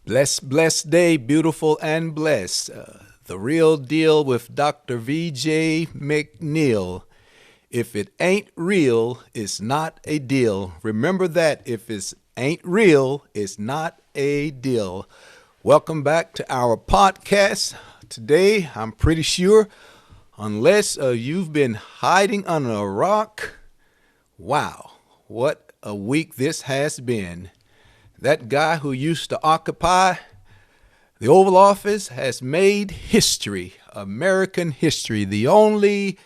Blessed day, beautiful and blessed. The real deal with Dr. VJ McNeal. If it ain't real, it's not a deal. Remember that. If it ain't real, it's not a deal. Welcome back to our podcast. Today, I'm pretty sure, unless you've been hiding under a rock, wow, what a week this has been. That guy who used to occupy the Oval Office has made history, American history, the only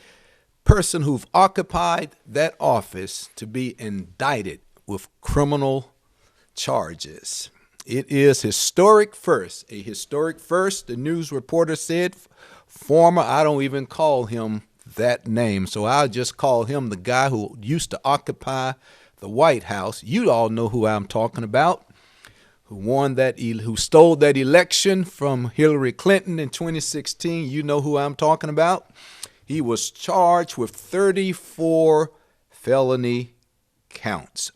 person who've occupied that office to be indicted with criminal charges. It is historic first, a historic first. The news reporter said, former, I don't even call him that name, so I'll just call him the guy who used to occupy the White House. You all know who I'm talking about, who stole that election from Hillary Clinton in 2016. You know who I'm talking about. He was charged with 34 felony counts.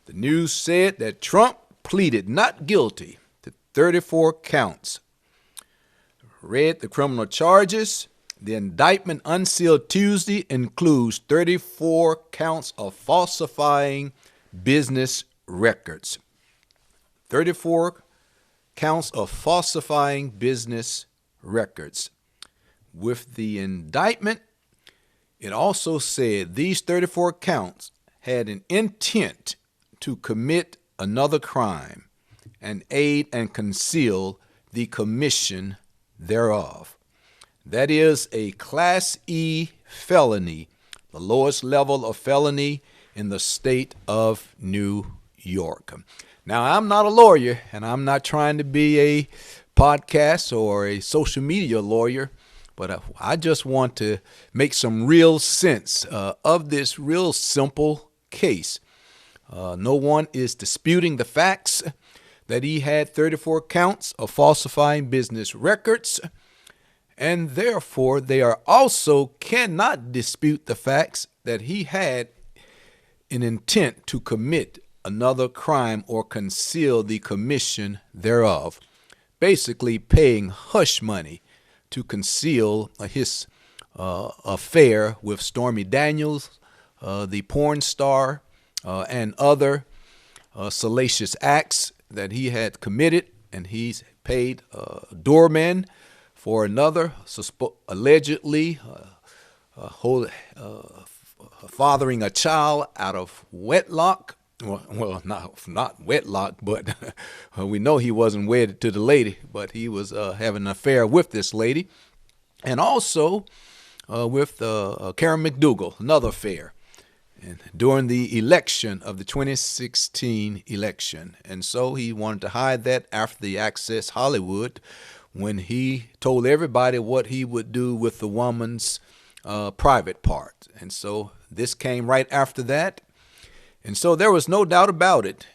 The news said that Trump pleaded not guilty to 34 counts. Read the criminal charges. The indictment unsealed Tuesday includes 34 counts of falsifying business records. 34 counts of falsifying business records. With the indictment, it also said these 34 counts had an intent to commit another crime and aid and conceal the commission thereof. That is a Class E felony, the lowest level of felony in the state of New York. Now, I'm not a lawyer, and I'm not trying to be a podcast or a social media lawyer, but I just want to make some real sense of this real simple case. No one is disputing the facts that he had 34 counts of falsifying business records, and therefore they are also cannot dispute the facts that he had an intent to commit another crime or conceal the commission thereof, basically paying hush money to conceal his affair with Stormy Daniels, the porn star, and other salacious acts that he had committed, and he's paid a doorman for another, allegedly fathering a child out of wedlock. Well, not wedlock, but we know he wasn't wedded to the lady, but he was having an affair with this lady, and also with Karen McDougal, another affair, and during the election of the 2016 election. And so he wanted to hide that after the Access Hollywood, when he told everybody what he would do with the woman's private part. And so this came right after that. And so there was no doubt about it.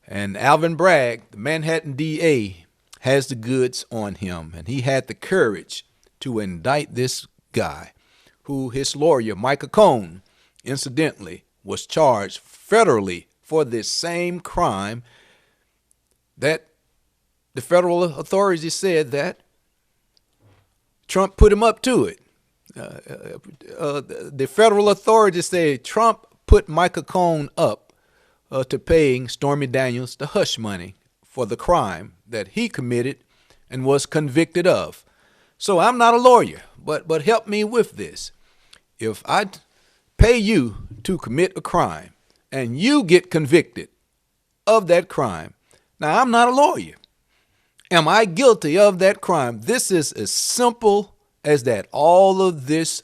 And Alvin Bragg, the Manhattan DA, has the goods on him. And he had the courage to indict this guy, who his lawyer, Michael Cohen, incidentally, was charged federally for this same crime that the federal authorities said that Trump put him up to it. The federal authorities say Trump put Michael Cohen up to paying Stormy Daniels the hush money for the crime that he committed and was convicted of. So I'm not a lawyer, but help me with this. If I pay you to commit a crime and you get convicted of that crime, now I'm not a lawyer. Am I guilty of that crime? This is as simple as that. All of this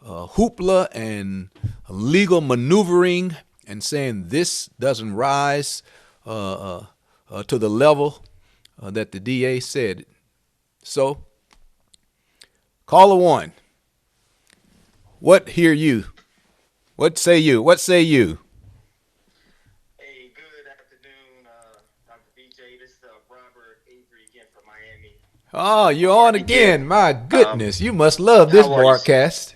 hoopla and legal maneuvering and saying this doesn't rise to the level that the DA said. So, caller one, what hear you? What say you? What say you? Hey, good afternoon, Dr. BJ. This is Robert Avery again from Miami. Oh, you're on again. My goodness, you must love this broadcast.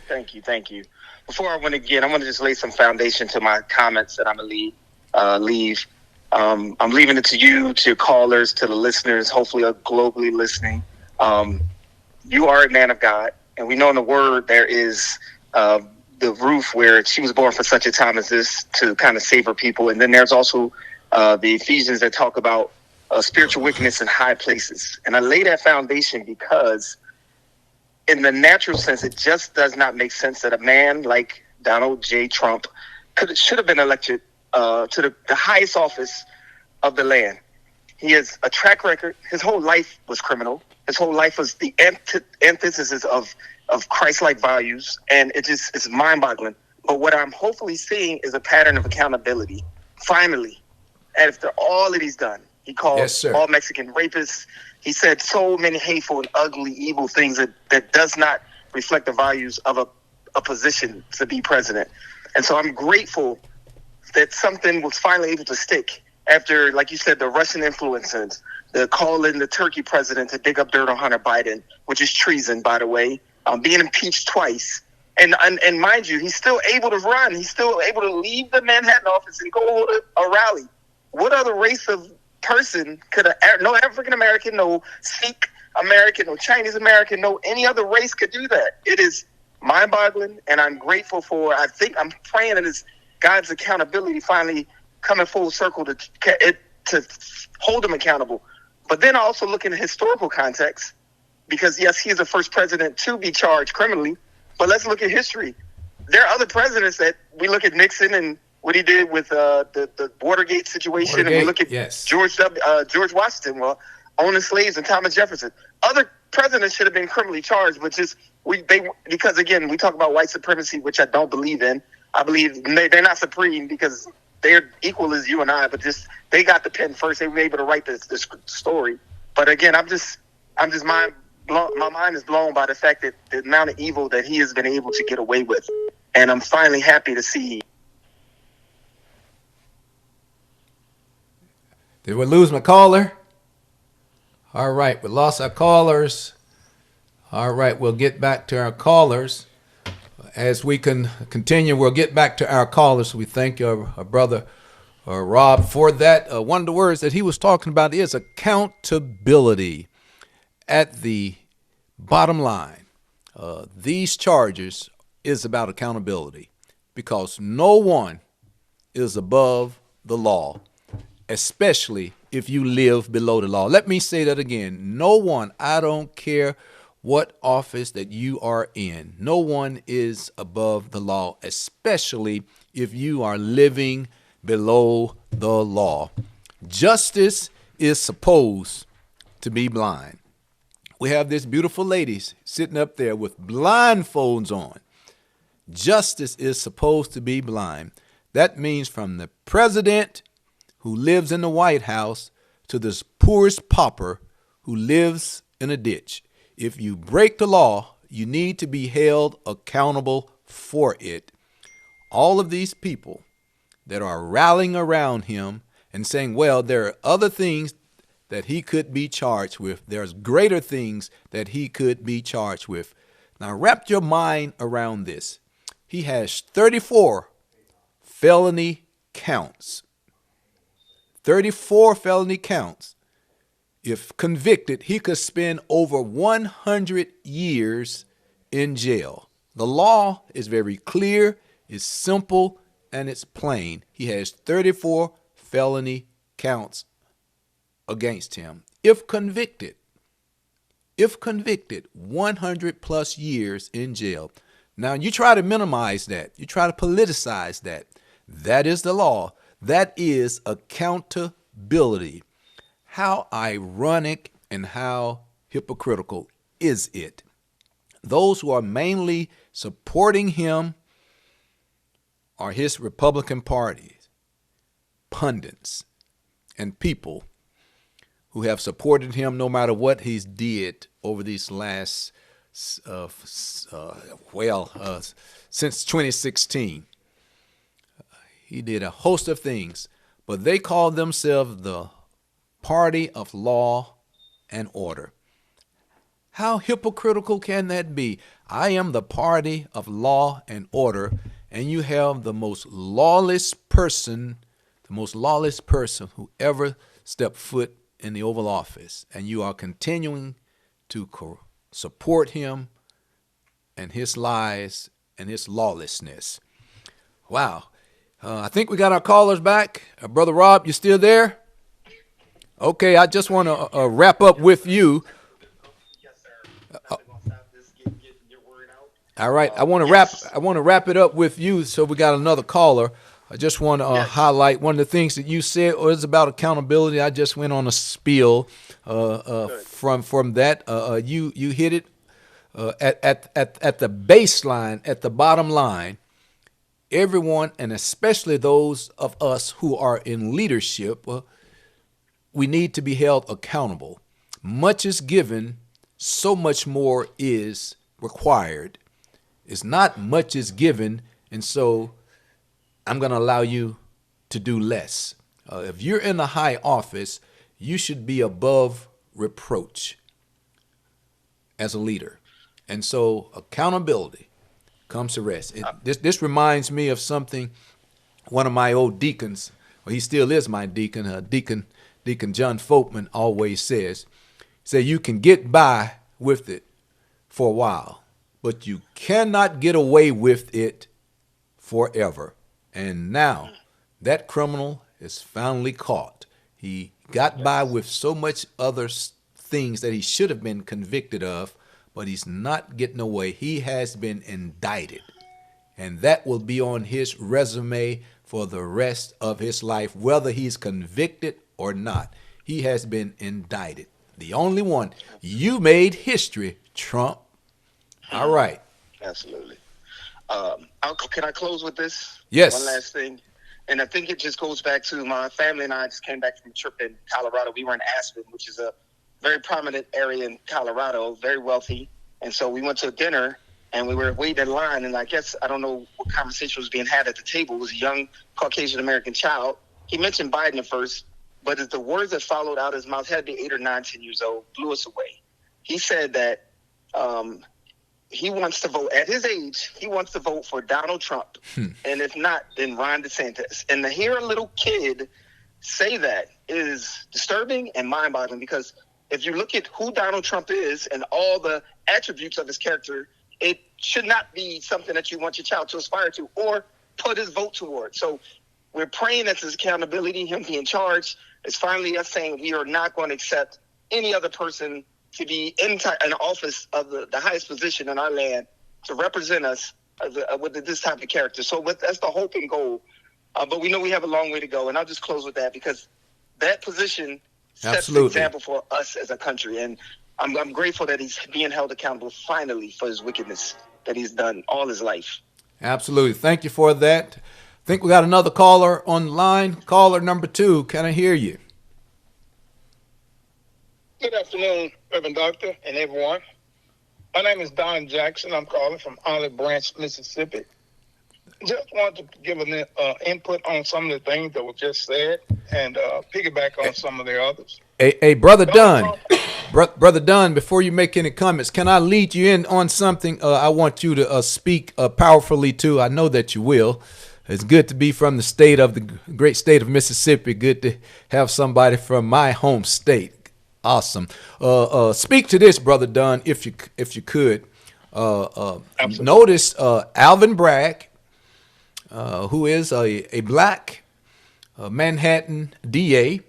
Thank you, thank you. Before I went again, I want to just lay some foundation to my comments that I'm gonna leave. I'm leaving it to you, to your callers, to the listeners, hopefully are globally listening. Um, you are a man of God, and we know in the Word there is uh, the roof where she was born for such a time as this to kind of save her people, and then there's also the Ephesians that talk about spiritual wickedness in high places. And I lay that foundation because in the natural sense, it just does not make sense that a man like Donald J. Trump should have been elected to the highest office of the land. He has a track record. His whole life was criminal. His whole life was the antithesis of Christ-like values, and it's mind-boggling. But what I'm hopefully seeing is a pattern of accountability. Finally, after all that he's done, he called all Mexican rapists. He said so many hateful and ugly, evil things that does not reflect the values of a position to be president. And so I'm grateful that something was finally able to stick after, like you said, the Russian influences, the call in the Turkey president to dig up dirt on Hunter Biden, which is treason, by the way, being impeached twice. And mind you, he's still able to run. He's still able to leave the Manhattan office and go hold a rally. What other race of person could no African American, no Sikh American, no Chinese American, no any other race could do that? It is mind-boggling, and I'm grateful for. I'm praying that it's God's accountability finally coming full circle to hold him accountable. But then also look in the historical context, because yes, he's the first president to be charged criminally. But let's look at history. There are other presidents that we look at Nixon and what he did with the Watergate situation, and we look at George Washington, owning slaves, and Thomas Jefferson. Other presidents should have been criminally charged, but because again, we talk about white supremacy, which I don't believe in. I believe they're not supreme because they're equal as you and I, but just they got the pen first. They were able to write this story. But again, my mind is blown by the fact that the amount of evil that he has been able to get away with, and I'm finally happy to see. Did we lose my caller? All right, we lost our callers. All right, we'll get back to our callers. As we can continue, we'll get back to our callers. We thank our brother Rob for that. One of the words that he was talking about is accountability. At the bottom line, these charges is about accountability, because no one is above the law, especially if you live below the law. Let me say that again. No one, I don't care what office that you are in, no one is above the law, especially if you are living below the law. Justice is supposed to be blind. We have this beautiful lady sitting up there with blindfolds on. Justice is supposed to be blind. That means from the president who lives in the White House to the poorest pauper who lives in a ditch. If you break the law, you need to be held accountable for it. All of these people that are rallying around him and saying, well, there are other things that he could be charged with. There's greater things that he could be charged with. Now, wrap your mind around this. He has 34 felony counts. 34 felony counts. If convicted, he could spend over 100 years in jail. The law is very clear, it's simple, and it's plain. He has 34 felony counts against him. If convicted, 100 plus years in jail. Now, you try to minimize that. You try to politicize that. That is the law. That is accountability. How ironic and how hypocritical is it? Those who are mainly supporting him are his Republican Party pundits and people who have supported him no matter what he's did over these last, since 2016. He did a host of things, but they call themselves the Party of Law and Order. How hypocritical can that be? I am the party of law and order, and you have the most lawless person who ever stepped foot in the Oval Office, and you are continuing to support him and his lies and his lawlessness. Wow. I think we got our callers back. Brother Rob, you still there? Okay, I just want to wrap up with you. All right, I want to Yes. wrap it up with you. So we got another caller. I just want to Yes. highlight one of the things that you said was about accountability. I just went on a spiel Good. from that. You hit it at the baseline, at the bottom line. Everyone, and especially those of us who are in leadership, we need to be held accountable. Much is given, so much more is required. It's not much is given, and so I'm going to allow you to do less. If you're in a high office, you should be above reproach as a leader. And so accountability comes to rest. This reminds me of something one of my old deacons, well, he still is my deacon, Deacon John Folkman always says, you can get by with it for a while, but you cannot get away with it forever. And now that criminal is finally caught. He got by with so much other things that he should have been convicted of, but he's not getting away. He has been indicted. And that will be on his resume for the rest of his life, whether he's convicted or not. He has been indicted. The only one. You made history, Trump. All right. Absolutely. Can I close with this? Yes. One last thing. And I think it just goes back to my family and I just came back from a trip in Colorado. We were in Aspen, which is a very prominent area in Colorado, very wealthy. And so we went to dinner and we were waiting in line. And I guess, I don't know what conversation was being had at the table. It was a young Caucasian American child. He mentioned Biden at first, but as the words that followed out his mouth, had to be 8 or 9, 10 years old, blew us away. He said that he wants to vote, at his age, he wants to vote for Donald Trump. And if not, then Ron DeSantis. And to hear a little kid say that is disturbing and mind-boggling, because if you look at who Donald Trump is and all the attributes of his character, it should not be something that you want your child to aspire to or put his vote toward. So we're praying that his accountability, him being charged, is finally us saying we are not going to accept any other person to be in an office of the highest position in our land to represent us with this type of character. So that's the hope and goal. But we know we have a long way to go. And I'll just close with that, because that position sets the example for us as a country. And I'm grateful that he's being held accountable finally for his wickedness that he's done all his life. Absolutely. Thank you for that. I think we got another caller on the line. Caller number 2. Can I hear you? Good afternoon, Reverend Doctor and everyone. My name is Don Jackson. I'm calling from Olive Branch, Mississippi. Just wanted to give an input on some of the things that were just said and piggyback on some of the others. Hey, Brother Dunn. Brother Dunn, before you make any comments, can I lead you in on something I want you to speak powerfully to? I know that you will. It's good to be from the great state of Mississippi. Good to have somebody from my home state. Awesome. Speak to this, Brother Dunn, if you could. Notice Alvin Bragg, who is a black Manhattan DA,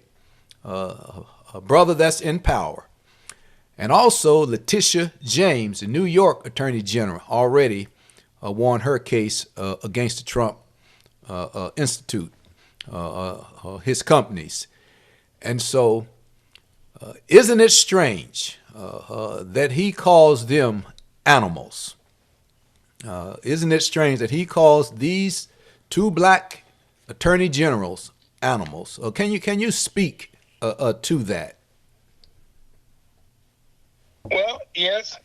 a brother that's in power. And also Letitia James, the New York Attorney General, already won her case against the Trump Institute, his companies. And so isn't it strange that he calls them animals? Isn't it strange that he calls these 2 black attorney generals animals? Can you speak to that? Well, yes.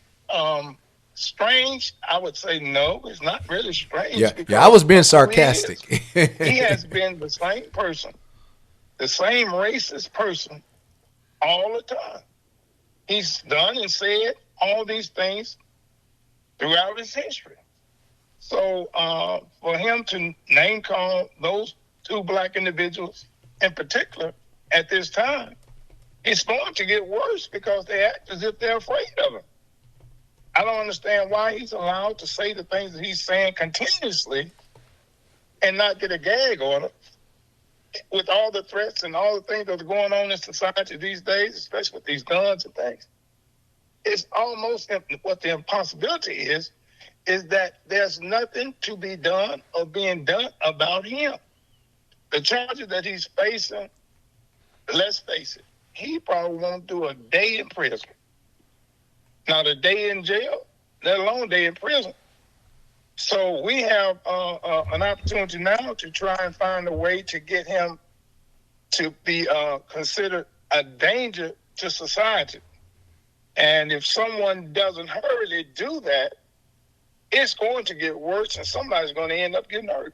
Strange, I would say no. It's not really strange. Yeah, I was being sarcastic. He has been the same person, the same racist person all the time. He's done and said all these things throughout his history. So for him to name call those two black individuals in particular at this time, it's going to get worse because they act as if they're afraid of him. I don't understand why he's allowed to say the things that he's saying continuously and not get a gag order with all the threats and all the things that are going on in society these days, especially with these guns and things. It's almost what the impossibility is that there's nothing to be done or being done about him. The charges that he's facing, let's face it, he probably won't do a day in prison. Not a day in jail, let alone a day in prison. So we have an opportunity now to try and find a way to get him to be considered a danger to society. And if someone doesn't hurriedly do that, it's going to get worse and somebody's going to end up getting hurt.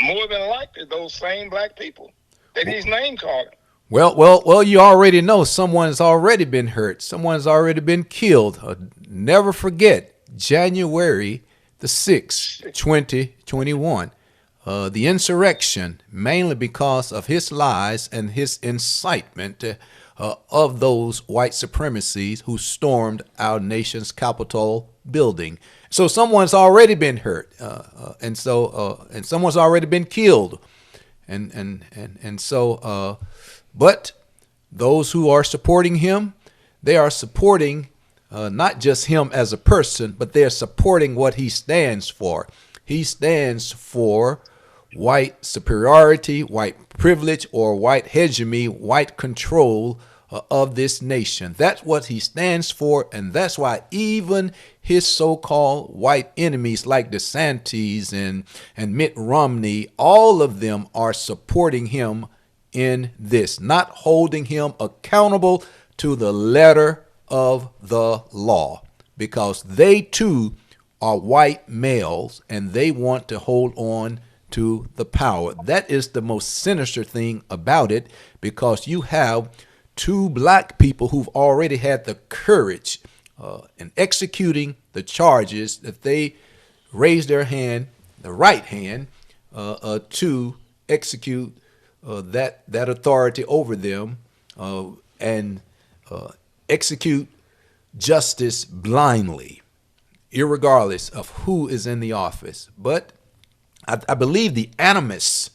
More than likely, those same black people that he's name calling. Well, you already know someone's already been hurt. Someone's already been killed. Never forget January the 6th, 2021. The insurrection, mainly because of his lies and his incitement of those white supremacies who stormed our nation's Capitol building. So someone's already been hurt, and someone's already been killed, but those who are supporting him, they are supporting not just him as a person, but they're supporting what he stands for. He stands for white superiority, white privilege, or white hegemony, white control of this nation. That's what he stands for, and that's why even his so-called white enemies like DeSantis and Mitt Romney, all of them are supporting him in this, not holding him accountable to the letter of the law, because they too are white males and they want to hold on to the power. That is the most sinister thing about it, because you have two black people who've already had the courage in executing the charges that they raised their hand, the right hand, to execute that authority over them and execute justice blindly, irregardless of who is in the office. But I believe the animus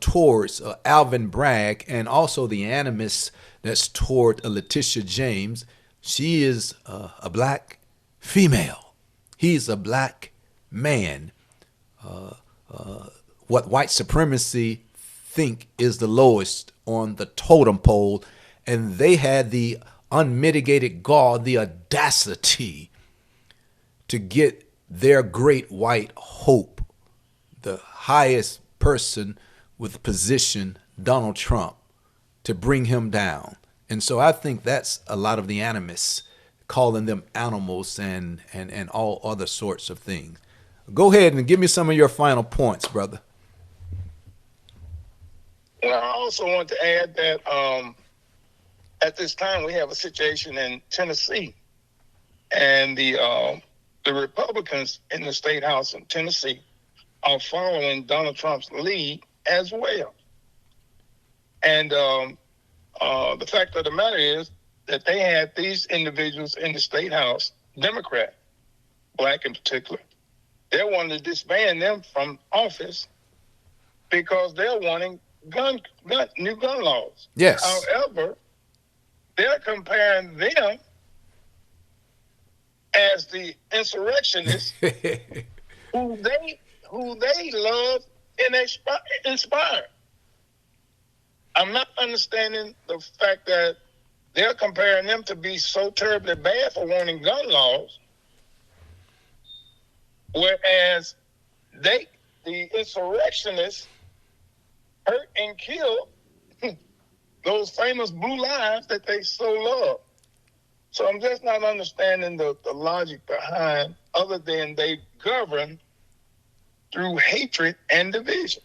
towards Alvin Bragg, and also the animus that's toward Letitia James, she is a black female. He's a black man. What white supremacy think is the lowest on the totem pole, and they had the unmitigated gall, the audacity to get their great white hope, the highest person with position, Donald Trump, to bring him down. And so I think that's a lot of the animus, calling them animals and all other sorts of things. Go ahead and give me some of your final points, brother. Well, I also want to add that at this time we have a situation in Tennessee, and the Republicans in the state house in Tennessee are following Donald Trump's lead as well. And the fact of the matter is that they had these individuals in the state house, Democrat, black in particular. They wanted to disband them from office because they're wanting new gun laws. Yes. However, they're comparing them as the insurrectionists who they love and inspire. I'm not understanding the fact that they're comparing them to be so terribly bad for wanting gun laws, whereas the insurrectionists hurt and kill those famous blue lives that they so love. So I'm just not understanding the logic behind, other than they govern through hatred and division.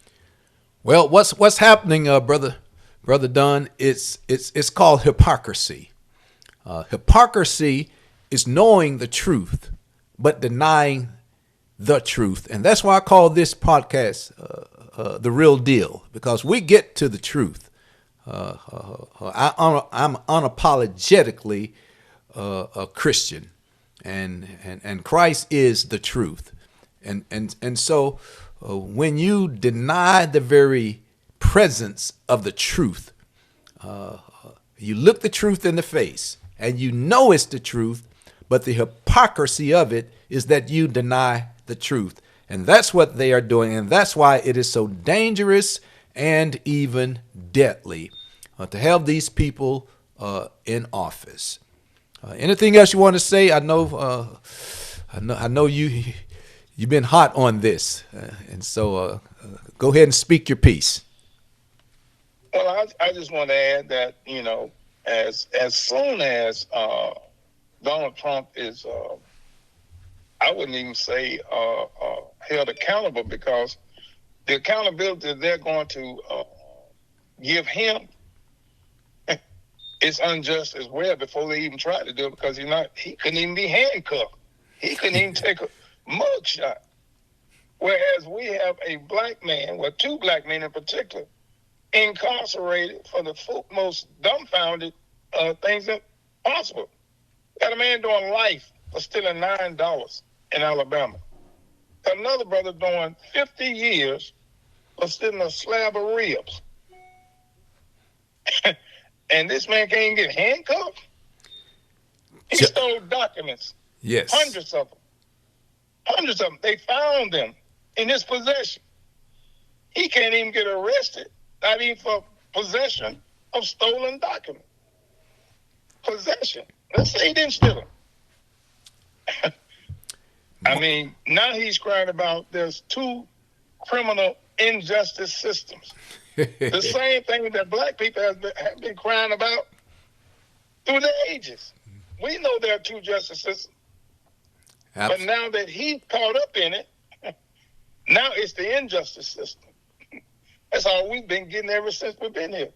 Well, what's happening, brother Dunn? It's called hypocrisy. Hypocrisy is knowing the truth, but denying the truth. And that's why I call this podcast The Real Deal, because we get to the truth. I'm unapologetically a Christian, and Christ is the truth. And so when you deny the very presence of the truth, you look the truth in the face and you know it's the truth, but the hypocrisy of it is that you deny the truth. And that's what they are doing. And that's why it is so dangerous and even deadly to have these people in office. Anything else you want to say? I know you've been hot on this, and so go ahead and speak your piece. Well, I just want to add that, as soon as Donald Trump is, I wouldn't even say held accountable, because the accountability they're going to give him is unjust as well before they even try to do it, because he couldn't even be handcuffed. He couldn't even take a mugshot. Whereas we have a black man, well, two black men in particular, incarcerated for the most dumbfounded things that possible. Got a man doing life for stealing $9 in Alabama. Got another brother doing 50 years for stealing a slab of ribs. And this man can't get handcuffed. He stole documents. Yes. Hundreds of them. They found them in his possession. He can't even get arrested, not even for possession of stolen documents. Possession. Let's say he didn't steal them. I mean, now he's crying about there's two criminal injustice systems. The same thing that black people have been crying about through the ages. We know there are two justice systems. Absolutely. But now that he's caught up in it, now it's the injustice system. That's all we've been getting ever since we've been here.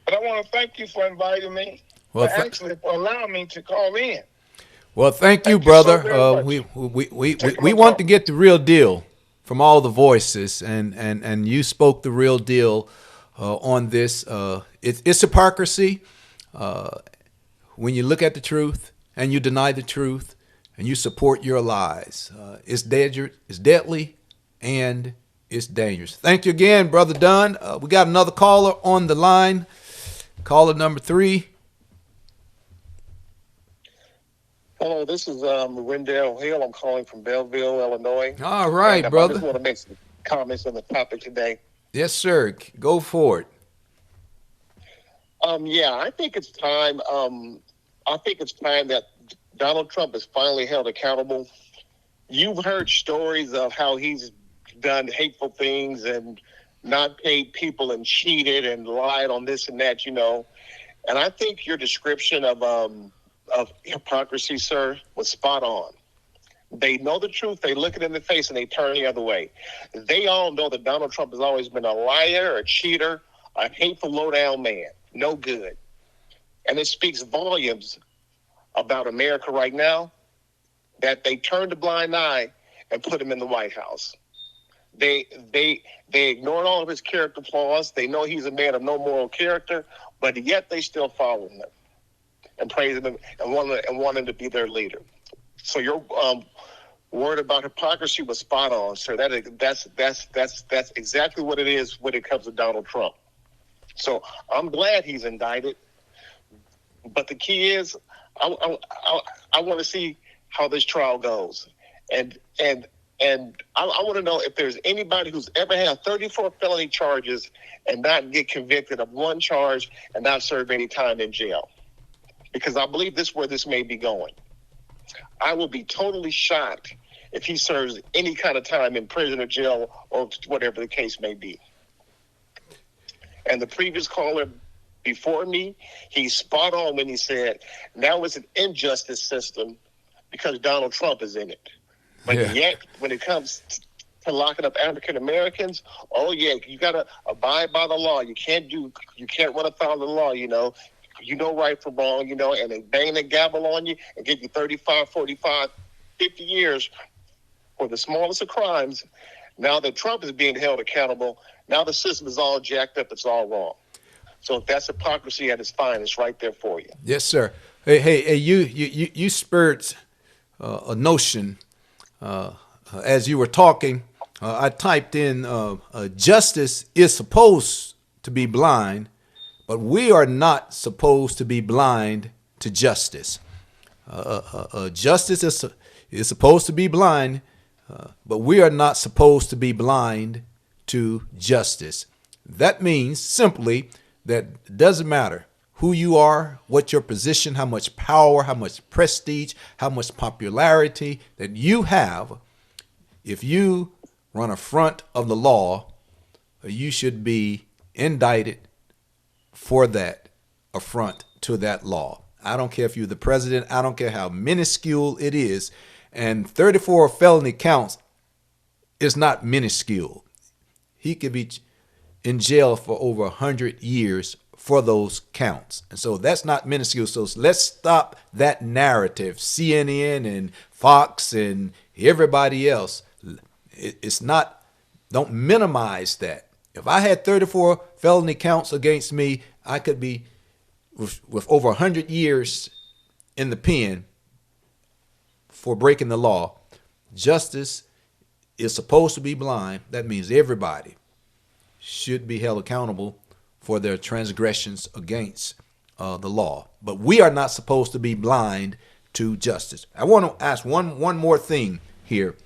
But I want to thank you for inviting me, for allowing me to call in. Well, thank you, brother. So we want to get the real deal from all the voices, and you spoke the real deal on this. It's hypocrisy when you look at the truth and you deny the truth and you support your lies. It's deadly, and it's dangerous. Thank you again, Brother Dunn. We got another caller on the line. Caller number 3. Hello, this is Wendell Hill. I'm calling from Belleville, Illinois. All right, brother. I just want to make some comments on the topic today. Yes, sir. Go for it. I think it's time. I think it's time that Donald Trump is finally held accountable. You've heard stories of how he's done hateful things and not paid people and cheated and lied on this and that, And I think your description of hypocrisy, sir, was spot on. They know the truth, they look it in the face, and they turn the other way. They all know that Donald Trump has always been a liar, a cheater, a hateful, low-down man. No good. And it speaks volumes about America right now that they turned a blind eye and put him in the White House. They ignored all of his character flaws. They know he's a man of no moral character, but yet they still follow him and praise him and want him to be their leader. So your word about hypocrisy was spot on, sir. That's exactly what it is when it comes to Donald Trump. So I'm glad he's indicted, but the key is I want to see how this trial goes, and I want to know if there's anybody who's ever had 34 felony charges and not get convicted of one charge and not serve any time in jail. Because I believe this is where this may be going. I will be totally shocked if he serves any kind of time in prison or jail or whatever the case may be. And the previous caller before me, he's spot on when he said, now it's an injustice system because Donald Trump is in it. But yet, when it comes to locking up African Americans, you got to abide by the law. You can't run afoul of the law, you know right from wrong, and they bang the gavel on you and give you 35, 45, 50 years for the smallest of crimes. Now that Trump is being held accountable, now the system is all jacked up. It's all wrong. So that's hypocrisy at its finest, right there for you. Yes, sir. Hey, you spurred a notion as you were talking. I typed in justice is supposed to be blind, but we are not supposed to be blind to justice. Justice is supposed to be blind, but we are not supposed to be blind to justice. That means simply that it doesn't matter who you are, what your position, how much power, how much prestige, how much popularity that you have. If you run affront of the law, you should be indicted for that affront to that law. I don't care if you're the president. I don't care how minuscule it is. And 34 felony counts is not minuscule. He could be in jail for over 100 years for those counts. And so that's not minuscule. So let's stop that narrative. CNN and Fox and everybody else. It's not, don't minimize that. If I had 34 felony counts against me, I could be with over 100 years in the pen for breaking the law. Justice is supposed to be blind. That means everybody should be held accountable for their transgressions against the law. But we are not supposed to be blind to justice. I want to ask one more thing here.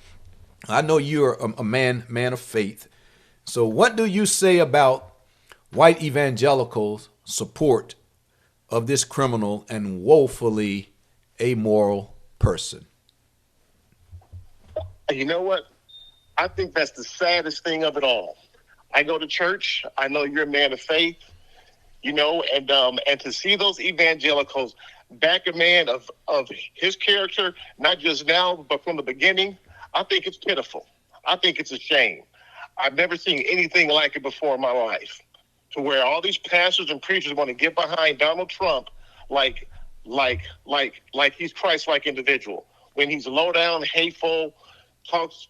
I know you're a man of faith. So what do you say about white evangelicals' support of this criminal and woefully amoral person? You know what? I think that's the saddest thing of it all. I go to church. I know you're a man of faith, and to see those evangelicals back a man of his character, not just now, but from the beginning, I think it's pitiful. I think it's a shame. I've never seen anything like it before in my life, to where all these pastors and preachers want to get behind Donald Trump like he's Christ-like individual, when he's low down, hateful, talks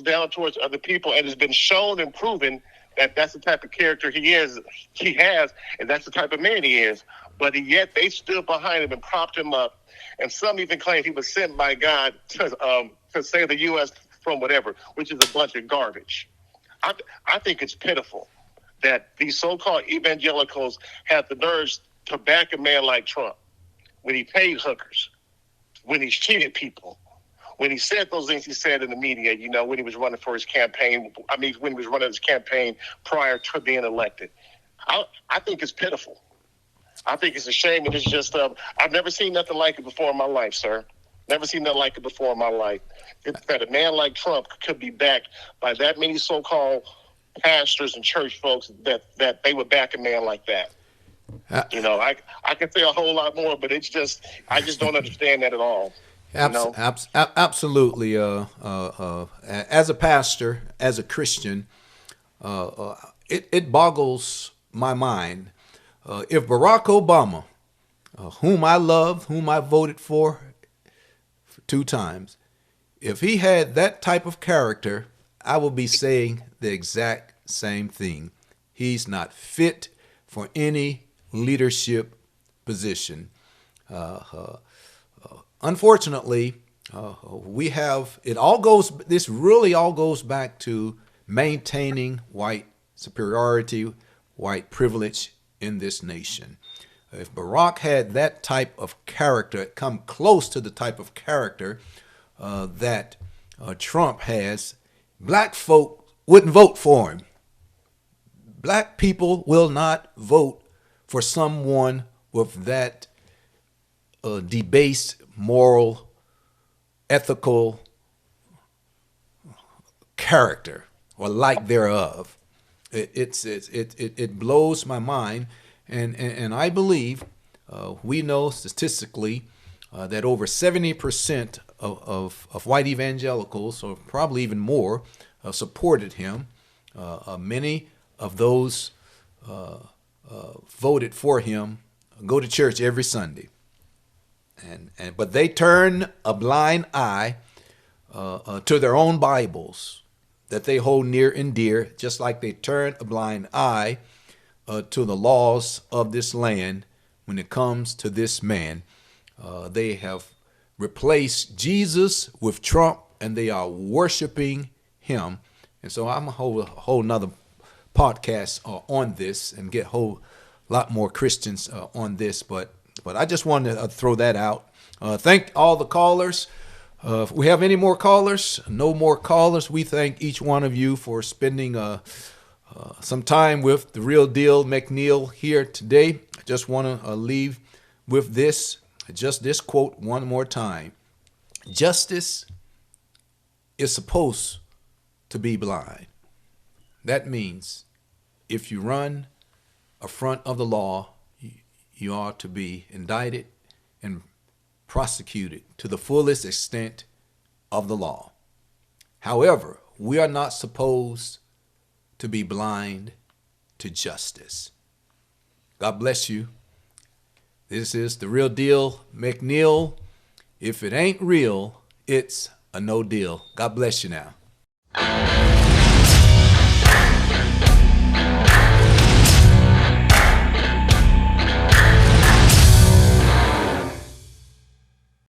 down towards other people, and it's been shown and proven that that's the type of character he has, and that's the type of man he is. But yet they stood behind him and propped him up, and some even claimed he was sent by God to save the U.S. from whatever, which is a bunch of garbage. I think it's pitiful that these so-called evangelicals have the nerves to back a man like Trump when he paid hookers, when he's cheated people, when he said those things he said in the media, when he was running for his campaign. When he was running his campaign prior to being elected. I think it's pitiful. I think it's a shame. And it's just, I've never seen nothing like it before in my life, sir. Never seen nothing like it before in my life. That a man like Trump could be backed by that many so-called pastors and church folks that they would back a man like that. I can say a whole lot more, but I just don't understand that at all. Absolutely. As a pastor, as a Christian, it boggles my mind. If Barack Obama, whom I love, whom I voted for 2 times, if he had that type of character, I will be saying the exact same thing. He's not fit for any leadership position. Unfortunately, this really all goes back to maintaining white superiority, white privilege in this nation. If Barack had that type of character, come close to the type of character that Trump has, black folk wouldn't vote for him. Black people will not vote for someone with that debased moral, ethical character or lack thereof. It blows my mind, and I believe we know statistically that over 70% of white evangelicals, or probably even more, supported him. Many of those voted for him go to church every Sunday. But they turn a blind eye to their own Bibles that they hold near and dear, just like they turn a blind eye to the laws of this land when it comes to this man. They have replaced Jesus with Trump, and they are worshiping him. And so I'm going to hold a whole nother podcast on this and get a whole lot more Christians on this. But I just wanted to throw that out. Thank all the callers. If we have any more callers, no more callers, we thank each one of you for spending some time with the Real Deal McNeal here today. I just want to leave with this quote one more time. Justice is supposed to be blind. That means if you run affront of the law, you are to be indicted and prosecuted to the fullest extent of the law. However, we are not supposed to be blind to justice. God bless you. This is the Real Deal McNeal. If it ain't real, it's a no deal. God bless you now.